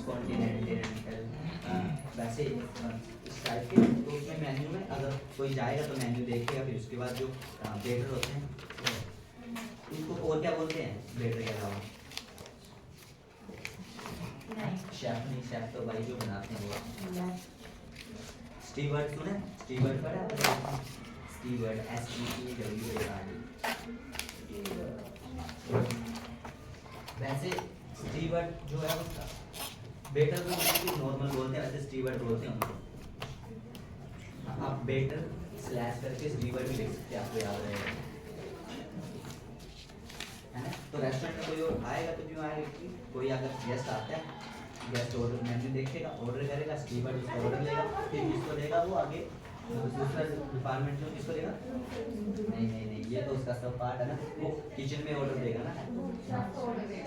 Swiss continental, वैसे इस type के। तो उसमें मेन्यू में अगर कोई जाएगा तो मेन्यू देखेगा, फिर उसके बाद जो वेटर होते हैं उनको और क्या बोलते हैं वेटर के अलावा? शेफ नहीं, शेफ तो भाई जो बनाते हैं वो। स्टीवर्ड सुने? स्टीवर्ड पढ़ा है? Steward STEWARD। वैसे स्टीवर्ड जो है उसका बेटर तो नॉर्मल बोलते हैं, वैसे स्टीवर्ड बोलते हैं उनको। आप बेटर स्लैश करके स्टीवर्ड भी लिख सकते हैं, आपको याद रहेगा, है ना? तो रेस्टोरेंट में कोई और आएगा तो क्यों आएगा कि कोई अगर गेस्ट आता है, गेस्ट ऑर्डर मेन्यू देखेगा, ऑर्डर करेगा, स्टीवर्ड उसका ऑर्डर लेगा, फिर किसको देगा वो आगे दूसरा डिपार्टमेंट में किसको देगा? नहीं, ये तो उसका सब पार्ट है ना, वो किचन में ऑर्डर देगा ना,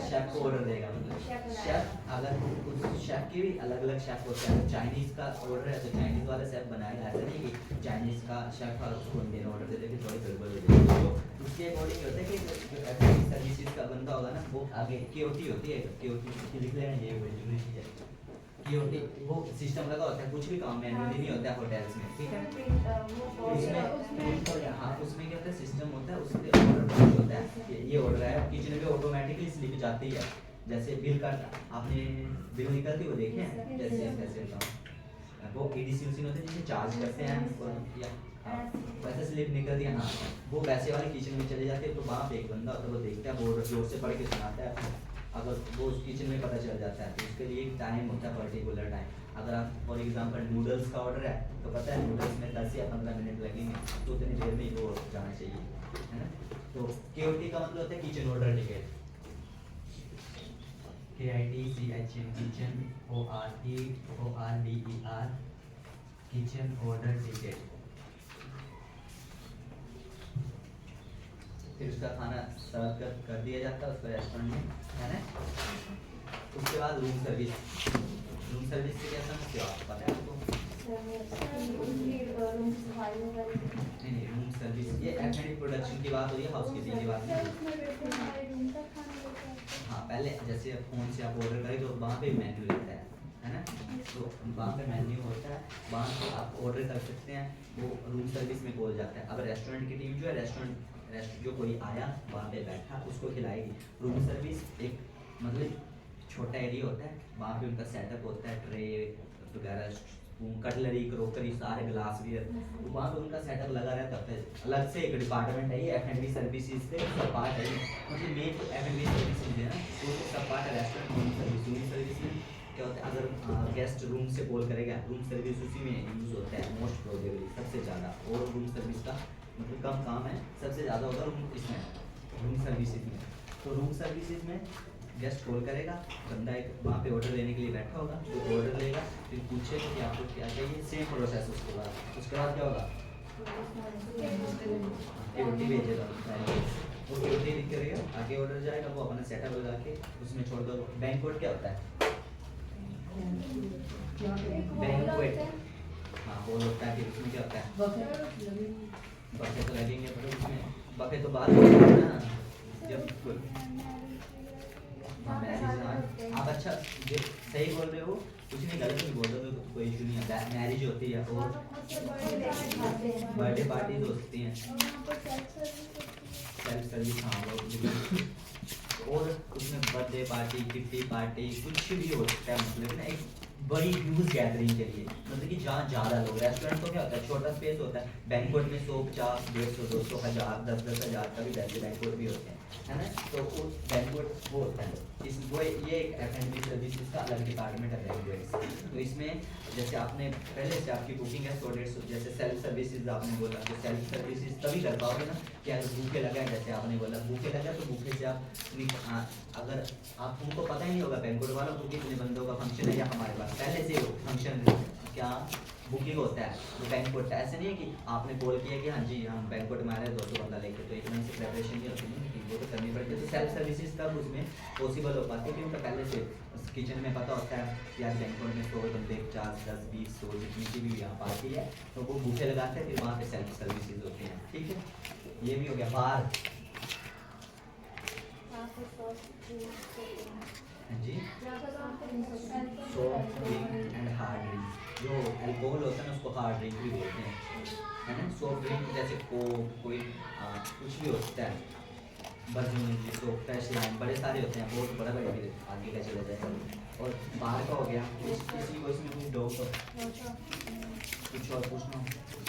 शेफ को ऑर्डर देगा। मतलब शेफ अगर उस शेफ के भी अलग अलग शेफ होते हैं। चाइनीज का ऑर्डर है तो चाइनीज वाला शेफ बनाएगा, ऐसा नहीं कि चाइनीज का शेफ वाला उसको इंडियन ऑर्डर दे देगी, थोड़ी गड़बड़ हो जाएगी। तो उसके अकॉर्डिंग होता है कि जो एफएमसी सर्विसेज का बंदा होगा ना, वो आगे केओटी होती है, केओटी लिख लेना, ये जरूरी चीज है। केओटी वो सिस्टम लगा होता है, कुछ भी काम मैनुअली नहीं होता है होटल्स में, ठीक है? उसमें हाँ, उसमें क्या होता है, सिस्टम होता है, उसके ऑर्डर होता है, ये ऑर्डर है, किचन में ऑटोमेटिकली स्लिप जाती है। जैसे बिल का आपने बिल निकलती वो देखे हैं, जैसे वो EDC होते हैं जिसे चार्ज करते हैं, या वैसे स्लिप निकलती है ना, वो वैसे वाले किचन में चले जाते हैं। तो वहाँ पे एक बंदा होता है, वो देखता है, वो जोर से पढ़ के सुनाता है। अगर वो उस किचन में पता चल जाता है तो उसके लिए एक टाइम होता है, पर्टिकुलर टाइम। अगर आप फॉर एग्जांपल नूडल्स का ऑर्डर है तो पता है नूडल्स में 10 या 15 मिनट लगेंगे, तो उतनी देर में ही वो जाना चाहिए, है ना? तो KOT का मतलब होता है kitchen order ticket, KITCHN, kitchen ORDER, kitchen order ticket. फिर उसका खाना सर्व कर दिया जाता है उसको रेस्टोरेंट में, है ना? उसके बाद रूम सर्विस से क्या समझते हो आप, पता है आपको? नहीं, रूम सर्विस ये F&B प्रोडक्शन की बात हो रही है, हाउसकीपिंग की बात नहीं। हाँ, पहले जैसे फ़ोन से आप ऑर्डर करें तो वहाँ पे मेन्यू रहता है ना? तो वहाँ पे मेन्यू होता है, वहाँ से आप ऑर्डर कर सकते हैं, वो रूम सर्विस में बोल जाता है। अब रेस्टोरेंट की टीम जो है, रेस्टोरेंट जो कोई आया वहाँ पे बैठा उसको खिलाएगी। रूम सर्विस एक मतलब छोटा एरिया होता है, वहाँ पे उनका सेटअप होता है, ट्रे वगैरह, कटलरी, क्रोकरी, सारे ग्लास भी है, तो वहाँ पे उनका सेटअप लगा रहता है। अलग से एक डिपार्टमेंट है, ये F&B सर्विसेज के सब पार्ट है, मतलब मेन तो F&B सर्विसेज है ना, तो सब पार्ट है restaurant room service. Room service में क्या होता है, अगर गेस्ट रूम से कॉल करेगा, रूम सर्विस उसी में यूज़ होता है मोस्ट प्रोबेबली सबसे ज़्यादा। और रूम सर्विस का मतलब कम काम है, सबसे ज़्यादा होगा रूम सर्विसेज में। तो रूम सर्विसेज में गेस्ट कॉल करेगा, बंदा एक वहाँ पे ऑर्डर लेने के लिए बैठा होगा, तो ऑर्डर लेगा, फिर पूछेगा कि आपको क्या चाहिए, सेम प्रोसेस। उसके बाद क्या होगा, KOT भेजेगा, वो KOT लिख करेगा, आगे ऑर्डर जाएगा, वो अपना सेटअप लगा के उसमें छोड़ दो। बैंक्वेट क्या होता है? बैंक्वेट, हाँ, वो होता है। फिर उसमें क्या होता है, बफे तो लगेंगे, पर उसमें बफे तो बात है ना, जब आप अच्छा सही बोल रहे हो, कुछ नहीं गलत नहीं बोल रहे हो, तो कोई इशू नहीं है। मैरिज होती है और बर्थडे पार्टीज होती हैं, सेल्फ सर्विस, हाँ वो। और उसमें बर्थडे पार्टी, किट्टी पार्टी, कुछ भी हो सकता है, मतलब ना एक बड़ी ह्यूज गैदरिंग के लिए, मतलब कि जहाँ ज़्यादा लोग। रेस्टोरेंट तो क्या होता है, छोटा स्पेस होता है। बैंक्वेट में 100, 50, 150, 200, 1000, 10-10 हज़ार का भी वैसे बैंक्वेट भी होते हैं, है ना? तो वो बैंक्वेट वो होता है, ये एक F&B सर्विसेज का अलग डिपार्टमेंट है बैंक्वेट्स। तो इसमें जैसे आपने पहले से आपकी बुकिंग है 100-150, जैसे सेल्फ सर्विसेज आपने बोला, तो सेल्फ सर्विसेज तभी कर पाओगे ना कि अगर भूखे लगा है, जैसे आपने बोला भूखे लगा, तो भूखे से आप अगर आप उनको पता ही नहीं होगा बैंक्वेट वालों को कितने बंदों का फंक्शन है, या हमारे पास पहले से वो फंक्शन क्या बुकिंग होता है, तो बैंक्वेट ऐसे नहीं है कि आपने कॉल किया कि हाँ जी हम बैंक्वेट में आ रहे हैं 200 बंदा लेके, तो इतना से प्रेपरेशन नहीं होती, वो तो करनी पड़ती है। तो सेल्फ सर्विसेज तब उसमें पॉसिबल हो पाती है कि उनका पहले से किचन में पता होता है कि यार बैंक्वेट में 100 बंदे, 50, 10, 20, 100 जितनी की भी यहाँ पार्टी है, तो वो भूखे लगाते हैं, फिर वहाँ पे सेल्फ सर्विसेज होती हैं, ठीक है? ये भी हो गया। बाहर जी soft drink and hard drink. जो अल्कोहल होता है ना उसको हार्ड ड्रिंक भी बोलते हैं, है ना। सॉफ्ट ड्रिंक जैसे कोक, कोई कुछ भी होता है, बर्जून, तो फ्रेश लाइन, बड़े सारे होते हैं, बहुत बड़ा बड़ा भी आगे का चला जाएगा। और बाहर का हो गया, किसी को इसमें कुछ डाउट हो, कुछ और पूछना हो?